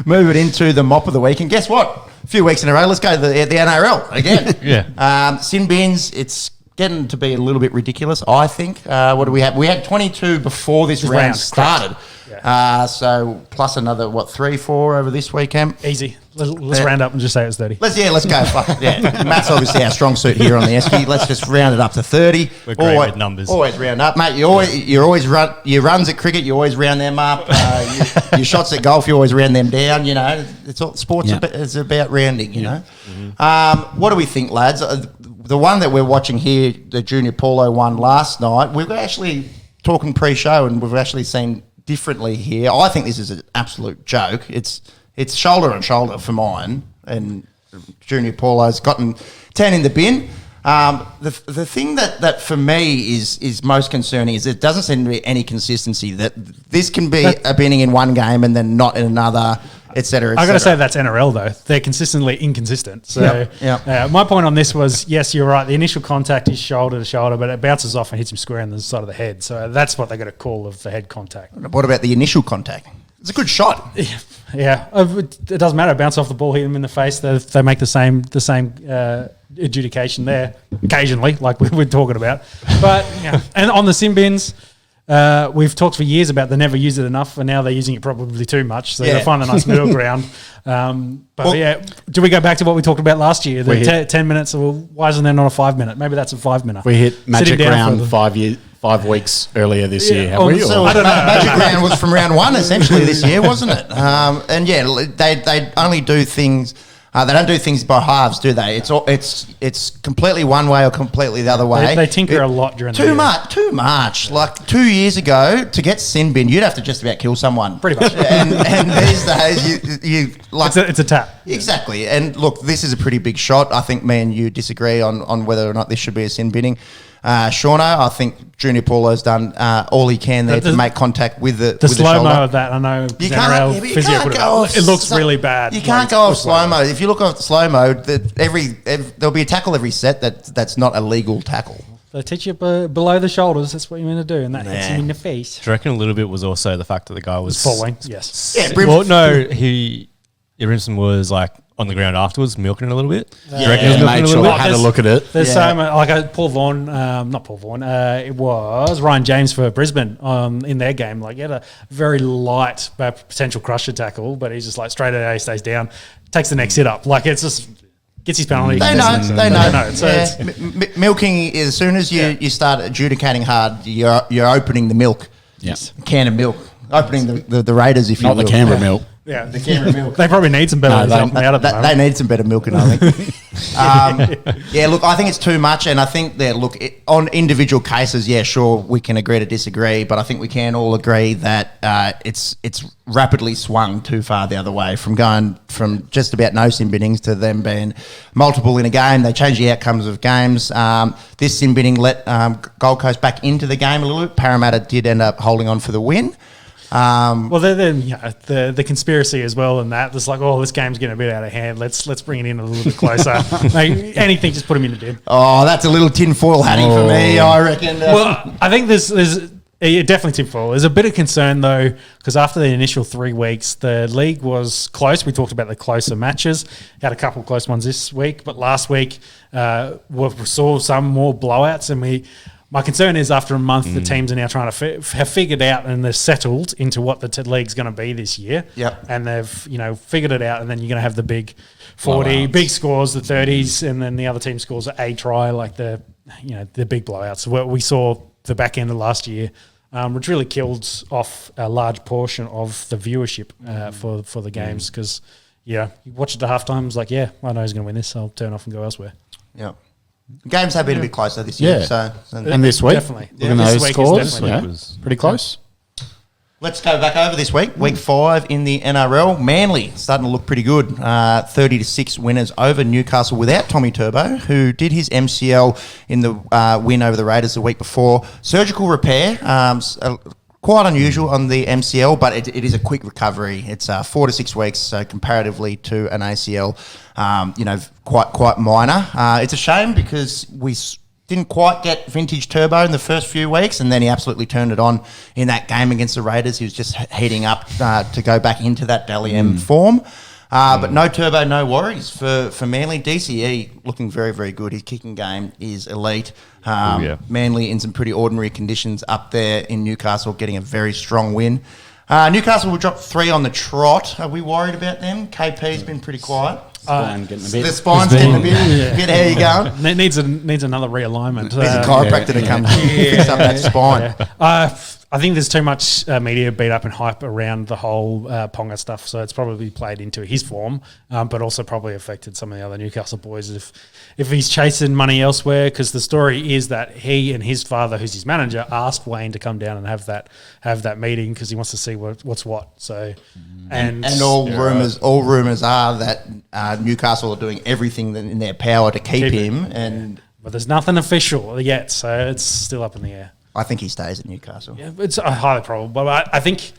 Move it into the mop of the week. And guess what? A few weeks in a row, let's go to the NRL again. Sin bins, it's getting to be a little bit ridiculous, I think. What do we have? We had 22 before this round started. So plus another, 3, 4 over this weekend? Easy. Let's round up and just say it was 30. Let's go. Matt's obviously our strong suit here on the Esky. Let's just round it up to 30. We're great with numbers. Always round up, mate. You always run your runs at cricket. You always round them up. Your shots at golf, you always round them down. You know, it's all sports is about rounding. You know, what do we think, lads? The one that we're watching here, the Junior Paulo one last night, we were actually talking pre-show, and we've actually seen differently here. I think this is an absolute joke. It's shoulder on shoulder for mine, and Junior Paulo's gotten 10 in the bin. The thing that for me is most concerning is it doesn't seem to be any consistency. That this can be a binning in one game and then not in another, etc. I got to say that's NRL though. They're consistently inconsistent. So my point on this was, yes, you're right. The initial contact is shoulder to shoulder, but it bounces off and hits him square on the side of the head. So that's what they got a call of the head contact. What about the initial contact? It's a good shot. Yeah. It doesn't matter. Bounce off the ball, hit him in the face. They make the same adjudication there occasionally, like we were talking about. But and on the sin bins, we've talked for years about they never use it enough, and now they're using it probably too much. So they find a nice middle ground. Do we go back to what we talked about last year? The 10 minutes. Well, why isn't there not a 5-minute? Maybe that's a 5-minute. We hit magic round 5 weeks earlier this year. Have we? So I don't know. Magic round was from round 1 essentially this year, wasn't it? And they only do things. They don't do things by halves, do they? It's completely one way or completely the other way. They tinker a lot during the year. Too much. Like 2 years ago, to get sin bin, you'd have to just about kill someone. Pretty much. and these days, you like it's a tap. Exactly. And look, this is a pretty big shot. I think me and you disagree on whether or not this should be a sin binning. Shauno, I think Junior Paulo's done all he can there to make contact with the slow-mo of that. I know you can't go off. It looks really bad. You can't go off slow-mo. If you look off slow-mo, there'll be a tackle every set that's not a legal tackle. They teach you below the shoulders. That's what you're meant to do, and that hits him in the face. Do you reckon a little bit was also the fact that the guy was falling? Yes. Yeah. Brimson was like on the ground afterwards, milking it a little bit. You reckon he was milking it a little bit? I had a look at it. There's so much, like Paul Vaughan, not Paul Vaughan, it was Ryan James for Brisbane in their game. Like he had a very light potential crusher tackle, but he's just like straight away stays down, takes the next hit up. Like it's just gets his penalty. They know. So milking, as soon as you start adjudicating hard, you're opening the milk. Yes. Can of milk. Opening the Raiders, if you will. Not the Canberra milk. Yeah, the Canberra milk. They probably need some better. They need some better milking, I think. Look, I think it's too much, and I think that on individual cases, sure, we can agree to disagree, but I think we can all agree that it's rapidly swung too far the other way, from going from just about no sin binnings to them being multiple in a game. They change the outcomes of games. This sin binning let Gold Coast back into the game a little bit. Parramatta did end up holding on for the win. The conspiracy as well, and that it's like, this game's getting a bit out of hand. Let's bring it in a little bit closer. Anything, just put him in the bin. Oh, that's a little tinfoil hatting for me, I reckon. I think there's definitely tinfoil. There's a bit of concern though, because after the initial 3 weeks, the league was close. We talked about the closer matches. Had a couple of close ones this week, but last week we saw some more blowouts, and my concern is after a month, the teams are now trying to have figured out, and they're settled into what the league's going to be this year. Yep. And they've figured it out, and then you're going to have the big 40, big scores, the 30s, and then the other team scores a try, like the big blowouts. What we saw the back end of last year, which really killed off a large portion of the viewership for the games, because you watch it at halftime, it's like, I know who's going to win this, so I'll turn off and go elsewhere. Yeah. Games have been a bit closer this year. And this week, definitely. Look at those scores. Was pretty close. Let's go back over this week. Week 5 in the NRL. Manly starting to look pretty good. 30-6 winners over Newcastle without Tommy Turbo, who did his MCL in the win over the Raiders the week before. Surgical repair. Quite unusual on the MCL, but it is a quick recovery. It's 4 to 6 weeks, so comparatively to an ACL, quite minor. It's a shame because didn't quite get vintage turbo in the first few weeks, and then he absolutely turned it on in that game against the Raiders. He was just heating up to go back into that Dally M form. But no turbo, no worries for Manly. DCE looking very, very good. His kicking game is elite. Manly in some pretty ordinary conditions up there in Newcastle, getting a very strong win. Newcastle will drop 3 on the trot. Are we worried about them? KP's been pretty quiet. The spine's getting a bit. How you going? It needs another realignment. There's a chiropractor to come fix up that spine. I think there's too much media beat up and hype around the whole Ponga stuff, so it's probably played into his form, but also probably affected some of the other Newcastle boys if he's chasing money elsewhere. Because the story is that he and his father, who's his manager, asked Wayne to come down and have that meeting because he wants to see what's what. So, and all rumors are that Newcastle are doing everything in their power to keep him, but there's nothing official yet, so it's still up in the air. I think he stays at Newcastle. Yeah, it's highly probable. But I think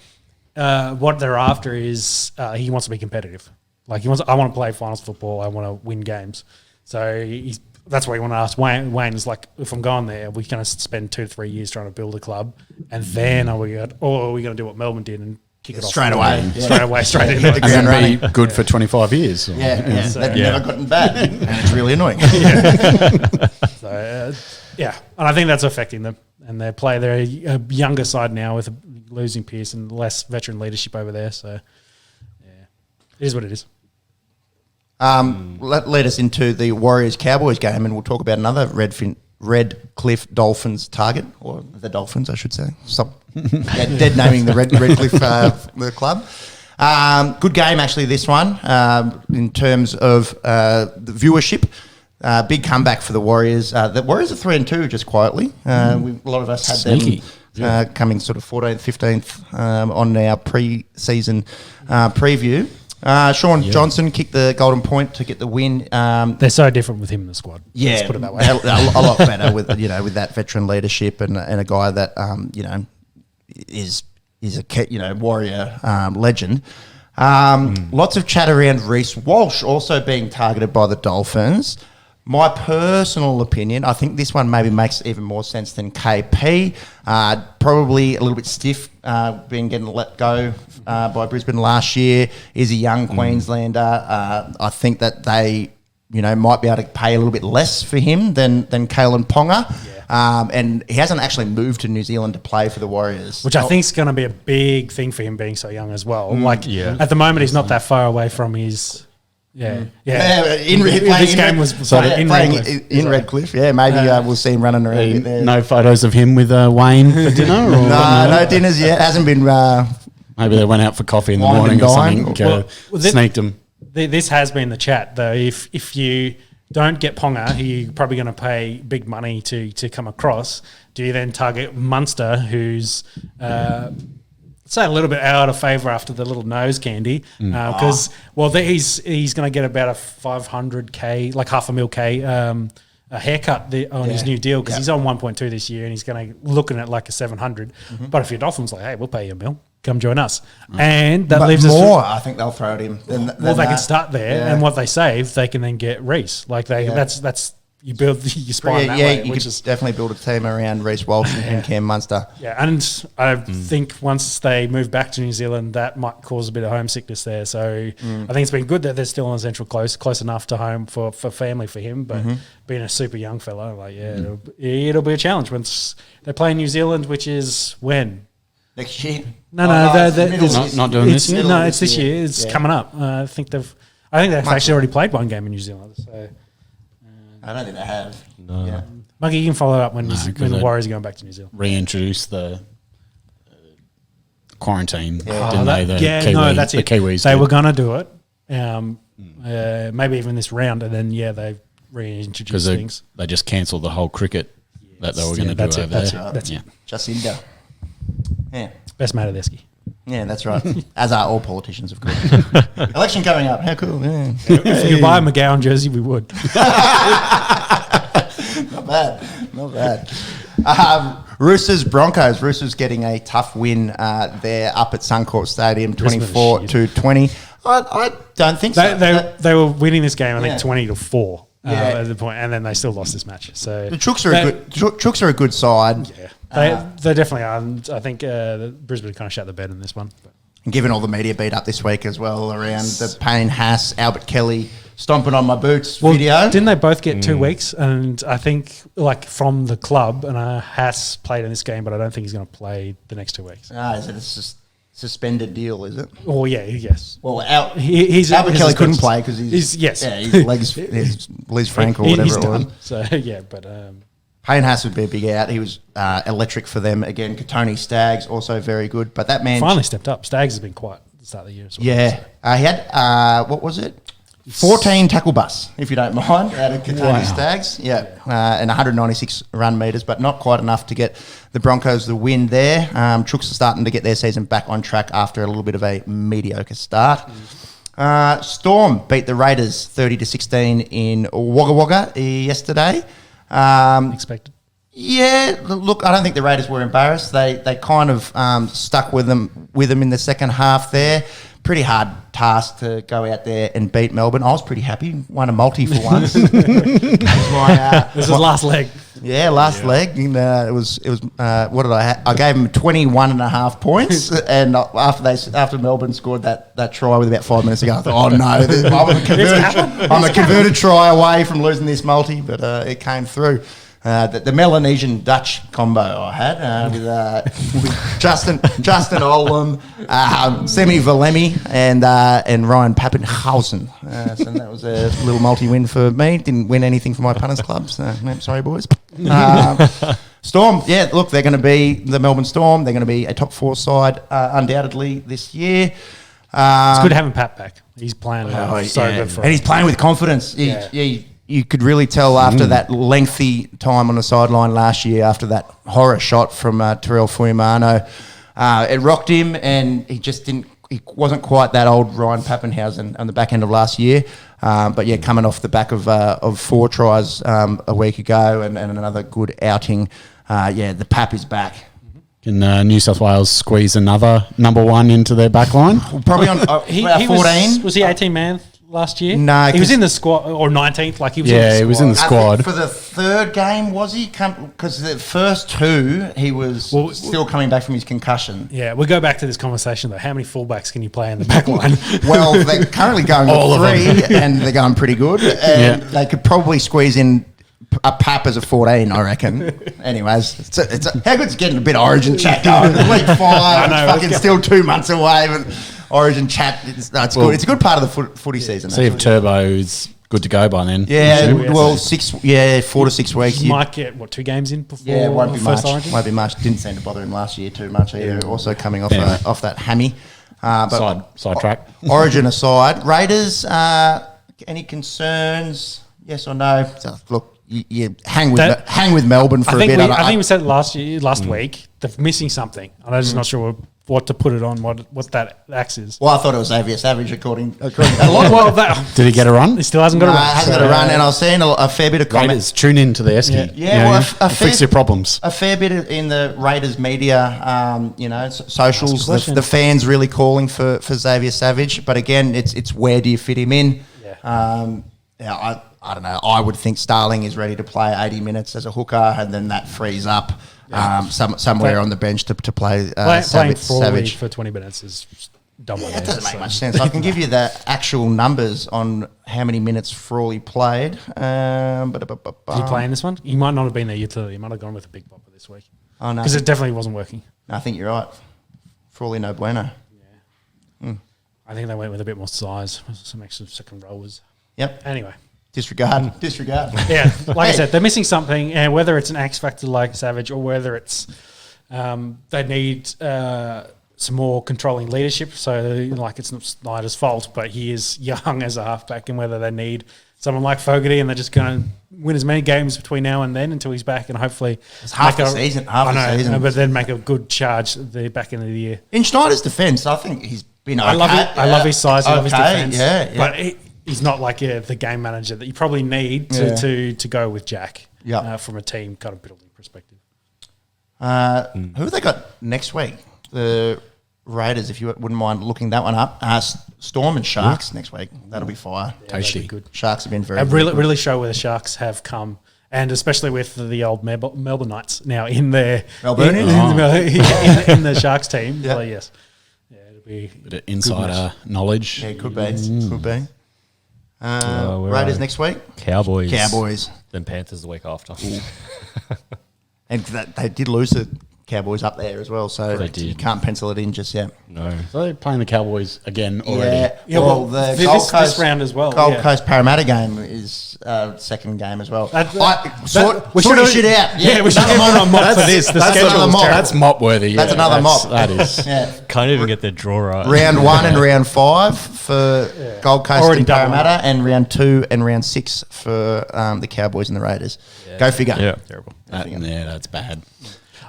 what they're after is he wants to be competitive. Like I want to play finals football. I want to win games. So that's why you want to ask Wayne. Wayne is like, if I'm going there, we're going to spend 2 to 3 years trying to build a club, and then are we going to do what Melbourne did and kick it off straight away, straight into the ground running? Be good for 25 years. So, they've never gotten bad, and it's really annoying. And I think that's affecting them. And they're a younger side now with losing Pearce and less veteran leadership over there. So, it is what it is. Let us into the Warriors-Cowboys game, and we'll talk about another Redcliffe Dolphins target, or the Dolphins, I should say. Stop dead naming the Redcliffe the club. Good game, actually, this one, in terms of the viewership. Big comeback for the Warriors. The Warriors are 3-2, just quietly. A lot of us had Sneaky. them coming sort of 14th, 15th on our pre-season preview. Sean Johnson kicked the golden point to get the win. They're so different with him in the squad. Yeah, let's put it that way. a lot better with that veteran leadership and a guy that is a Warrior legend. Lots of chat around Reece Walsh also being targeted by the Dolphins. My personal opinion, I think this one maybe makes even more sense than KP. Probably a little bit stiff, getting let go by Brisbane last year. Is a young Queenslander. I think that they, might be able to pay a little bit less for him than Kalen Ponga. Yeah. And he hasn't actually moved to New Zealand to play for the Warriors. Which I think is going to be a big thing for him being so young as well. At the moment, he's not that far away from his... This game was playing in Redcliffe. Yeah, maybe we'll see him running around a bit there. No photos of him with Wayne for dinner? Or no dinners yet. Hasn't been... maybe they went out for coffee in the morning or something. Sneaked him. This has been the chat, though. If you don't get Ponga, who you're probably going to pay big money to come across, do you then target Munster, who's... say a little bit out of favour after the little nose candy, because he's going to get about a 500k, like $500,000 a haircut on his new deal because he's on 1.2 this year and he's going to looking at like a 700. But if your Dolphins like, hey, we'll pay you $1 million, come join us, and that leaves more. I think they'll throw at him. They can start there, and what they save, they can then get Reece. Like that's. You build your spine that way. You could definitely build a team around Reece Walsh and Cam Munster. Yeah, and I think once they move back to New Zealand, that might cause a bit of homesickness there. So I think it's been good that they're still on Central close enough to home for family for him. But being a super young fellow, it'll be a challenge once they play in New Zealand, which is when? Next year? No, not doing this year. No, it's this year. It's coming up. I think they've actually already played one game in New Zealand. So. I don't think they have. No. Yeah. Monkey, you can follow up when the Warriors are going back to New Zealand. Reintroduce the quarantine, that's the it. Kiwis. They were going to do it, maybe even this round, and then they reintroduced things. They just cancelled the whole cricket that they were going to do over there. That's it. Jacinda. Yeah. Best mate of the Esky. Yeah, that's right. As are all politicians, of course. Election coming up. How cool. Yeah. If we could buy a McGowan jersey, we would. Not bad. Roosters, Broncos. Roosters getting a tough win there up at Suncorp Stadium, 24-20. I don't think so. They were winning this game, I think, 20-4. at the point, and then they still lost this match. So the Chooks are a good side. Yeah, they definitely are. I think Brisbane kind of shut the bed in this one. But. And given all the media beat up this week as well around the Payne Haas, Albert Kelly stomping on my boots video. Didn't they both get 2 weeks? And I think from the club, and Haas played in this game, but I don't think he's going to play the next 2 weeks. Is it a suspended deal, is it? Oh, yeah, yes. Well, Albert Kelly couldn't play because his legs, his Liz Frank or whatever he's it done. was. So, yeah, but... Payne Haas would be a big out. He was electric for them. Again, Katoni Staggs, also very good. But that man... Finally stepped up. Staggs has been quiet at the start of the year as well. Yeah. He had, what was it? 14 tackle busts, if you don't mind, out of Katoni Staggs. Yeah. And 196 run metres, but not quite enough to get the Broncos the win there. Chooks are starting to get their season back on track after a little bit of a mediocre start. Storm beat the Raiders 30-16 in Wagga Wagga yesterday. Expected. Yeah, look, I don't think the Raiders were embarrassed. They kind of stuck with them in the second half there. Pretty hard task to go out there and beat Melbourne. I was pretty happy. Won a multi for once. This is last leg. Yeah, last leg. And, it was. What did I have? I gave them 21.5 points, and after Melbourne scored that try with about 5 minutes ago, I thought, oh no, I'm a converted try away from losing this multi, but it came through. The Melanesian Dutch combo I had with Justin Olam, Semi Valemi, and Ryan Pappenhausen. So that was a little multi-win for me. Didn't win anything for my punters club. So sorry, boys. Storm, yeah, look, they're going to be the Melbourne Storm. They're going to be a top 4 side undoubtedly this year. It's good having Pat back. He's playing good for and he's playing with confidence. You could really tell after that lengthy time on the sideline last year, after that horror shot from Terrell Fuyamano, it rocked him, and he just didn't. He wasn't quite that old Ryan Pappenhausen on the back end of last year, but yeah, coming off the back of 4 tries a week ago and another good outing, the Pap is back. Can New South Wales squeeze another number 1 into their back line? Probably on 14. Was he 18 man? Last year? No. He was in the squad, or 19th, like he was in the squad. Yeah, he was in the squad. I think for the third game, was he? Because the first 2, he was still coming back from his concussion. Yeah, we'll go back to this conversation, though. How many fullbacks can you play in the back line? Well, they're currently going with 3, and they're going pretty good. And they could probably squeeze in a Pap as a 14, I reckon. Anyways, how good's getting a bit of Origin chat going? Week 5, fucking still 2 months away, but... Origin chat, it's good. It's a good part of the footy season. See if Turbo is good to go by then. Yeah, well, 4 to 6 weeks. He might get 2 games in before. Yeah, won't be much. Origin? Won't be much. Didn't seem to bother him last year too much either. Also coming off off that hammy. But side track. Origin aside, Raiders. Any concerns? Yes or no? So, look, you hang with Melbourne for a bit. I think we said it last week. They're missing something. I'm just not sure what to put it on, what that axe is. Well, I thought it was Xavier Savage, according Did he get a run? He still hasn't got a run. Hasn't got a run, and I was seeing a fair bit of comments. Raiders, tune in to the Esky. Fix your problems. A fair bit in the Raiders media, socials, the fans really calling for Xavier Savage. But again, it's where do you fit him in? I don't know. I would think Starling is ready to play 80 minutes as a hooker, and then that frees up somewhere on the bench to play playing Savage for 20 minutes is dumb. That doesn't make much sense. I can give you the actual numbers on how many minutes Frawley played. Is he playing this one? He might not have been their utility. He might have gone with a big bopper this week. Oh no, because it definitely wasn't working. No, I think you're right. Frawley no bueno. Yeah, I think they went with a bit more size, some extra second rowers. Yep. Anyway. Disregard. Yeah, like I said, they're missing something, and whether it's an X factor like Savage or whether it's they need some more controlling leadership. So, it's not Snyder's fault, but he is young as a halfback, and whether they need someone like Fogarty, and they're just going to win as many games between now and then until he's back, and hopefully it's half the season. But then make a good charge the back end of the year. In Schneider's defence, I think he's been okay. I love his size. I love his defence. Yeah. But he's not like the game manager that you probably need to go with Jack from a team kind of building perspective. Who have they got next week? The Raiders, if you wouldn't mind looking that one up. Storm and Sharks next week. That'll be fire. Tasty. Good. Sharks have been very, And very really, good. really show where the Sharks have come, and especially with the old Melbourne Knights now in their Melburnians? in the Sharks team. Yeah. So yes, it'll be Bit of insider knowledge. Yeah, could be. Could be. where Raiders are next week. Cowboys. Then Panthers the week after. And they did lose the Cowboys up there as well, so They did. you can't pencil it in just yet. No. So they're playing the Cowboys again already. Yeah, well, well, the this- Gold this Coast round as well, Gold yeah. Coast Parramatta game is second game as well. Sort we your should've- shit out. Yeah, we should another give everyone a mock. mock for this. The That's schedule another is mock. terrible. That's mop worthy. That's another mop. That is. Yeah. Can't even get their draw right. Round 1 and round 5 for Gold Coast Already and double Parramatta, and round 2 and round 6 for the Cowboys and the Raiders. Go figure. Yeah. Terrible. That's bad.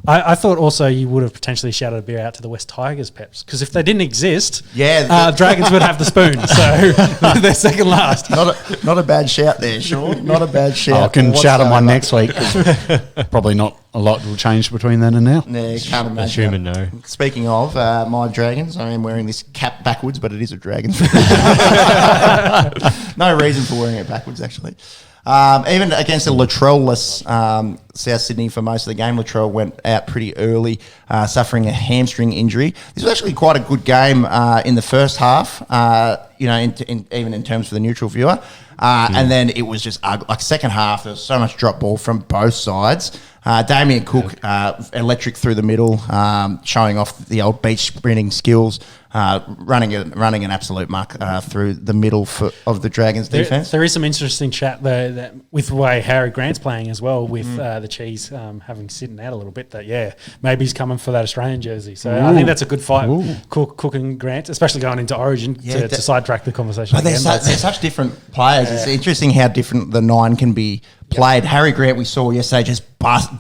I thought also you would have potentially shouted a beer out to the West Tigers, Peps, because if they didn't exist, Dragons would have the spoon. So they're second last. Not a bad shout there, Sean. Not a bad shout. I can shout them one whatsoever. next week. Probably not a lot will change between then and now. Yeah, can't imagine. Assuming no. Speaking of my Dragons, I am wearing this cap backwards, but it is a Dragons. No reason for wearing it backwards, actually. Even against a Latrell-less South Sydney for most of the game, Latrell went out pretty early, suffering a hamstring injury. This was actually quite a good game in the first half, even in terms for the neutral viewer. And then it was just like second half, there was so much drop ball from both sides. Damien Cook, electric through the middle, showing off the old beach sprinting skills, running an absolute muck through the middle of the Dragons defence. There is some interesting chat though that with the way Harry Grant's playing as well, with the Cheese having sitting out a little bit. That maybe he's coming for that Australian jersey. So I think that's a good fight, Cook and Grant, especially going into Origin to sidetrack the conversation. But they're such different players. It's interesting how different the 9 can be played. Harry Grant, we saw yesterday, just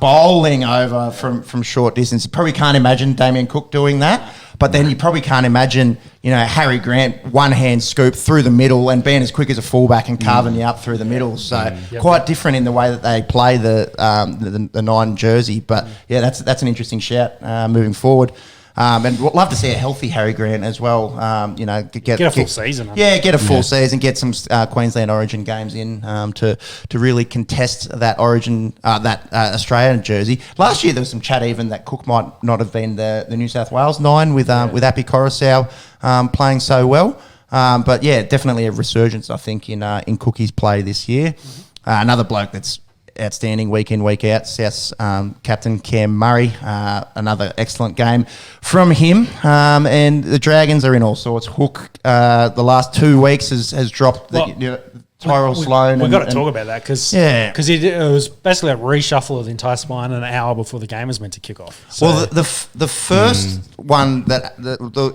bowling over from short distance. You probably can't imagine Damien Cook doing that. But then you probably can't imagine, Harry Grant, one hand scoop through the middle and being as quick as a fullback and carving you up through the middle. So quite different in the way that they play the 9 jersey. But yeah, that's an interesting shout moving forward. And we'd love to see a healthy Harry Grant as well. Get a full season. Get a full season. Get some Queensland Origin games in to really contest that Origin that Australian jersey. Last year there was some chat even that Cook might not have been the New South Wales 9 with Api Coruscant playing so well. But yeah, definitely a resurgence I think in Cookie's play this year. Another bloke that's outstanding week in, week out. South's captain Cam Murray, another excellent game from him. And the Dragons are in all sorts. Hook, the last 2 weeks has dropped Tyrell Sloan. We've got to talk about that because it was basically a reshuffle of the entire spine an hour before the game was meant to kick off. So. Well, the first one that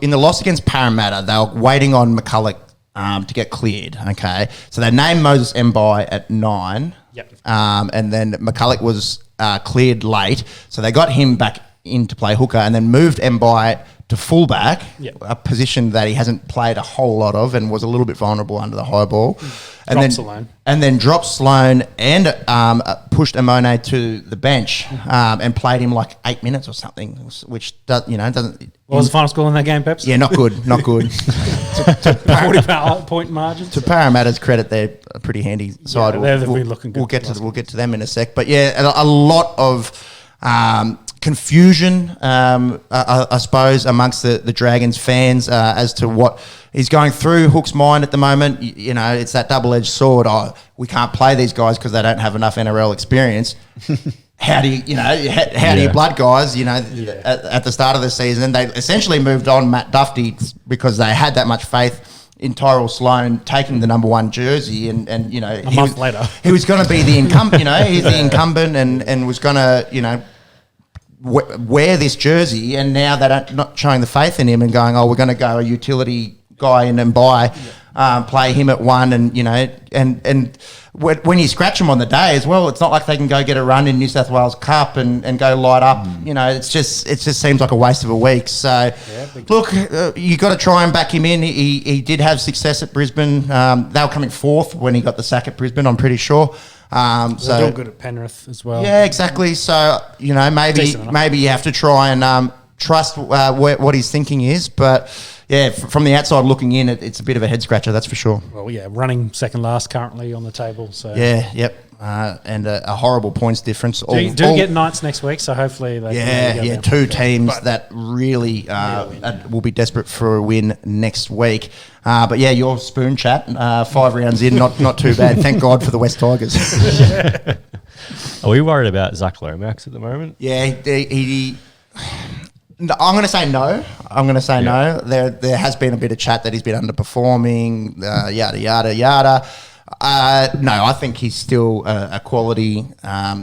in the loss against Parramatta, they were waiting on McCulloch to get cleared. Okay, so they named Moses Mbai at 9. Yep. And then McCulloch was cleared late, so they got him back in to play hooker, and then moved Mbai to fullback, a position that he hasn't played a whole lot of, and was a little bit vulnerable under the high ball. And then dropped Sloan and pushed Amone to the bench and played him like 8 minutes or something, which doesn't. What was the final score in that game, Peps? Yeah, not good, not good. 40-point margin. To Parramatta's credit, they're a pretty handy side. They've been looking good. We'll get to them in a sec. But yeah, a lot of confusion, I suppose, amongst the Dragons fans as to what is going through Hook's mind at the moment. It's that double-edged sword. We can't play these guys because they don't have enough NRL experience. How do you blood guys? At the start of the season, they essentially moved on Matt Duffy because they had that much faith in Tyrell Sloan taking the number 1 jersey, and a month later he was going to be the incumbent. He's the incumbent and was going to wear this jersey, and now they're not showing the faith in him and going, we're going to go a utility guy in and play him at 1, and when you scratch them on the day as well, it's not like they can go get a run in New South Wales Cup and go light up. It just seems like a waste of a week. So, look, you got to try and back him in. He did have success at Brisbane. They were coming 4th when he got the sack at Brisbane, I'm pretty sure. They're doing good at Penrith as well. Yeah, exactly. So maybe you have to try and trust what his thinking is, but yeah, from the outside looking in, it's a bit of a head scratcher, that's for sure. Well, yeah, running second last currently on the table. So yeah, yep, and a horrible points difference. Do get Knights next week, so hopefully they two teams that really will be desperate for a win next week. But yeah, your spoon chat, 5 rounds in, not too bad. Thank God for the West Tigers. Are we worried about Zach Lomax at the moment? Yeah, he I'm going to say no. No. There has been a bit of chat that he's been underperforming, yada, yada, yada. No, I think he's still a quality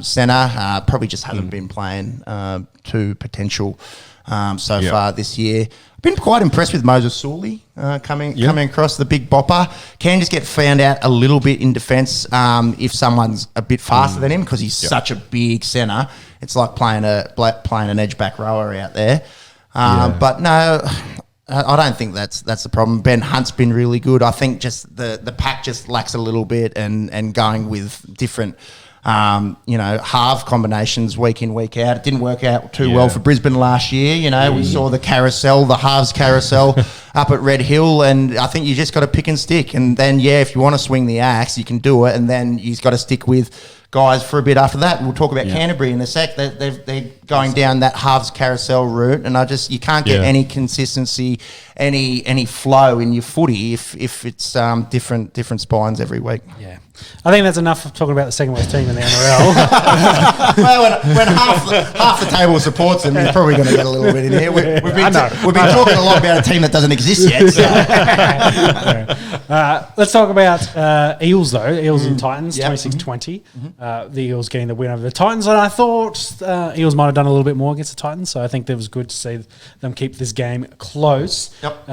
centre. Probably just hasn't been playing to potential so far this year. I've been quite impressed with Moses Sully coming across the big bopper. Can just get found out a little bit in defence if someone's a bit faster than him because he's such a big centre. It's like playing an edge back rower out there. But no, I don't think that's the problem. Ben Hunt's been really good. I think just the pack just lacks a little bit and going with different half combinations week in, week out. It didn't work out too well for Brisbane last year. We saw the halves carousel up at Red Hill, and I think you just got to pick and stick. And then, if you want to swing the axe, you can do it, and then you've got to stick with guys for a bit after that. We'll talk about Canterbury in a sec. They're going down that halves carousel route, and you can't get any consistency, any flow in your footy if it's different spines every week. Yeah. I think that's enough of talking about the second worst team in the NRL. Well, when half the table supports them, you're probably going to get a little bit in here. We've been talking a lot about a team that doesn't exist yet. So. Let's talk about Eels, though. Eels and Titans, 26-20. The Eels getting the win over the Titans. And I thought Eels might have done a little bit more against the Titans, so I think it was good to see them keep this game close. Yep.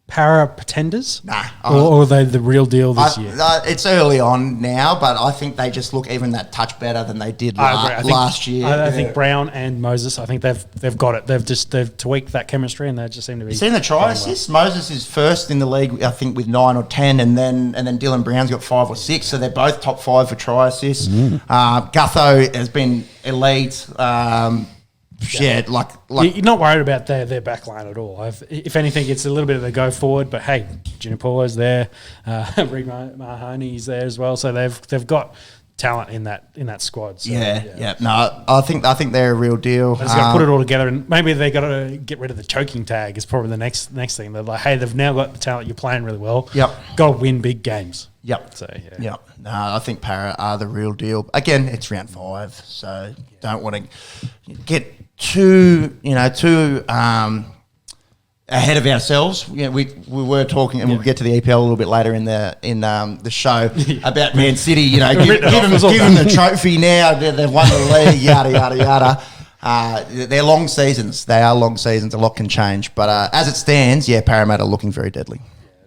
Para pretenders? Nah. Or are they the real deal this year? It's early on now, but I think they just look even that touch better than they did last year. I think Brown and Moses, I think they've got it. They've tweaked that chemistry, and they just seem to be. You seen the try assists? Well. Moses is first in the league, I think, with 9 or 10, and then Dylan Brown's got 5 or 6, so they're both top 5 for try assists. Gutho has been elite. You're not worried about their back line at all. If anything, it's a little bit of a go forward. But hey, Junipora's there, Reid Mahoney's there as well. So they've got talent in that squad. So, No, I think they're a real deal. They just got to put it all together, and maybe they got to get rid of the choking tag. Is probably the next thing. They're like, hey, they've now got the talent. You're playing really well. Yep, got to win big games. Yep. So No, I think Para are the real deal. Again, it's round 5, so don't want to get too ahead of ourselves. We were talking, and we'll get to the EPL a little bit later in the show about Man City. Give them the trophy now. They've won the league. Yada yada yada. They're long seasons. They are long seasons. A lot can change, but as it stands, Parramatta looking very deadly.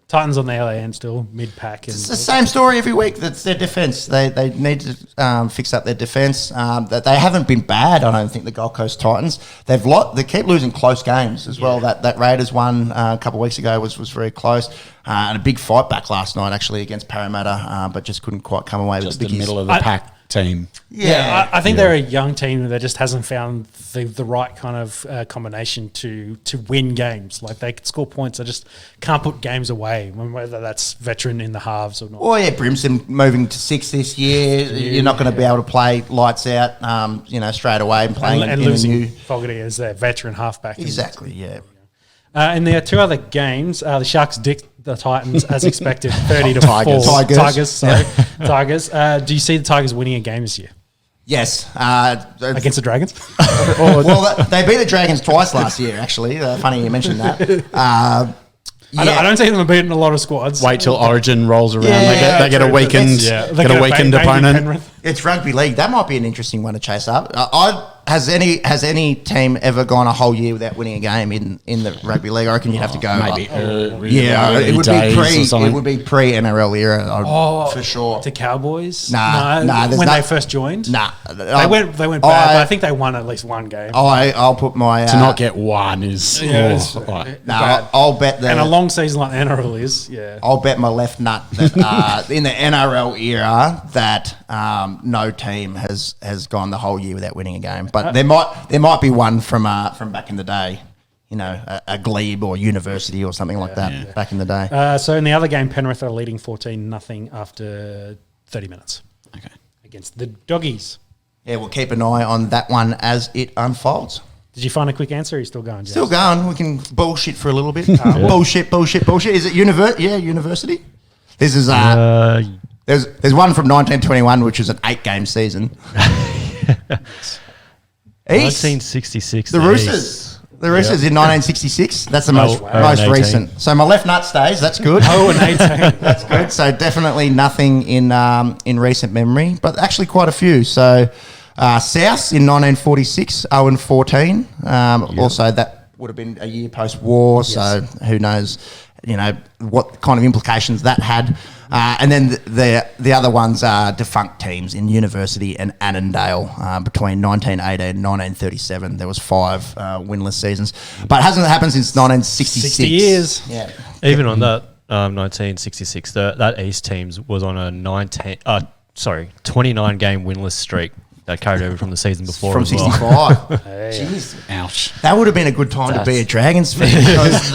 Titans on the LA end still mid-pack. It's the same story every week. That's their defence. They need to fix up their defence. That they haven't been bad. I don't think the Gold Coast Titans. They keep losing close games as well. That Raiders one a couple of weeks ago was very close. And a big fight back last night actually against Parramatta, but just couldn't quite come away with the biggies. Middle of the pack team. I think they're a young team that just hasn't found the right kind of combination to win games. Like they can score points, they just can't put games away, whether that's veteran in the halves or not. Oh yeah, Brimson moving to 6 this year. You're not going to be able to play lights out, straight away and playing and losing Fogarty as their veteran halfback. Exactly, yeah. And there are 2 other games. The Sharks dicked the Titans as expected, 30-4. Tigers. Do you see the Tigers winning a game this year? Yes. Against the Dragons? Well, they beat the Dragons twice last year, actually. Funny you mentioned that. I don't see them beating a lot of squads. Wait till Origin rolls around. They get a weakened opponent. It's rugby league. That might be an interesting one to chase up. Has any team ever gone a whole year without winning a game in the rugby league? I reckon you'd have to go. Maybe. It would be pre NRL era for sure. The Cowboys? Nah. When they first joined? Nah. They went bad, but I think they won at least one game. I'll put my to not get one is. I'll bet that. And a long season like NRL is. Yeah. I'll bet my left nut that in the NRL era that no team has gone the whole year without winning a game. But there might be one from back in the day. You know, a glebe or university or something like that back in the day. So in the other game, Penrith are leading 14-0 after 30 minutes. Okay. Against the Doggies. Yeah, we'll keep an eye on that one as it unfolds. Did you find a quick answer? Or are you still going, James? Still going. We can bullshit for a little bit. Bullshit. Is it university? This is there's one from 1921, which is an 8-game season. East. 1966. The Roosters. The Roosters in 1966. That's the most 18. recent. So my left nut stays. That's good. 0-18. That's good. So definitely nothing in recent memory, but actually quite a few. So South in 1946, 0-14. Also, that would have been a year post-war. Yes. So who knows, what kind of implications that had. And then the other ones are defunct teams in University and Annandale between 1918 and 1937. There was 5 winless seasons, but it hasn't happened since 1966. 60 years. Yeah. Even on that 1966, that East teams was on a 29 game winless streak that carried over from the season before. From as well. 65. Jeez. Ouch. That would have been a good time to be a Dragons fan because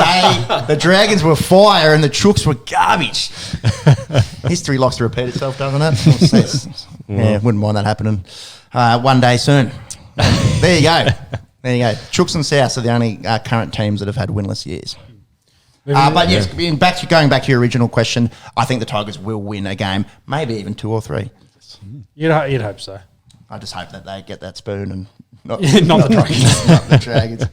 the Dragons were fire and the Chooks were garbage. History likes to repeat itself, doesn't it? Yeah, wouldn't mind that happening one day soon. There you go. Chooks and Souths are the only current teams that have had winless years. But yes, going back to your original question, I think the Tigers will win a game, maybe even 2 or 3. You'd hope so. I just hope that they get that spoon and not Not the Dragons. Not the Dragons.